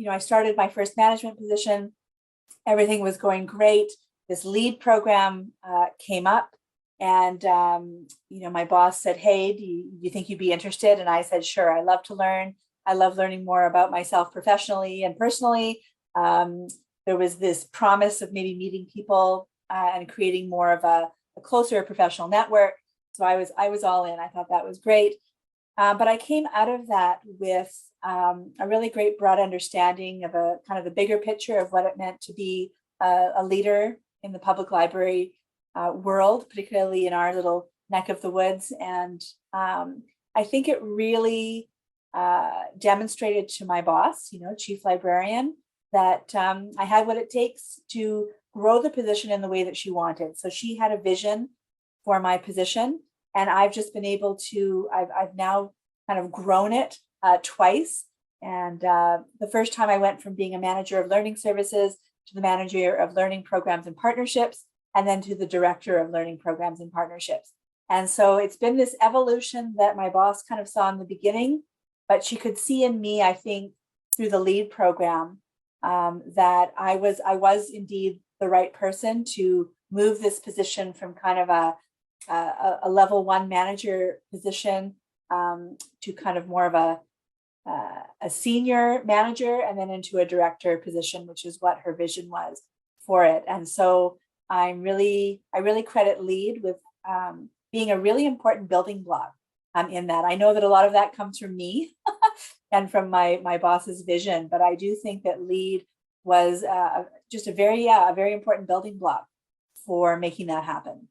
I started my first management position. Everything was going great. This LEAD program came up, and my boss said, "Hey, do you think you'd be interested?" And I said, "Sure. I love to learn. I love learning more about myself professionally and personally." There was this promise of maybe meeting people and creating more of a closer professional network. So I was all in. I thought that was great. But I came out of that with a really great broad understanding of a kind of the bigger picture of what it meant to be a leader in the public library world, particularly in our little neck of the woods. And I think it really demonstrated to my boss, chief librarian, that I had what it takes to grow the position in the way that she wanted. So she had a vision for my position, and I've just been able to, I've now kind of grown it twice. And the first time I went from being a manager of learning services to the manager of learning programs and partnerships, and then to the director of learning programs and partnerships. And so it's been this evolution that my boss kind of saw in the beginning, but she could see in me, I think, through the LEAD program, that I was indeed the right person to move this position from kind of a level one manager position to kind of more of a senior manager, and then into a director position, which is what her vision was for it. And so I really credit LEAD with being a really important building block in that. I know that a lot of that comes from me and from my boss's vision, but I do think that LEAD was just a very important building block for making that happen.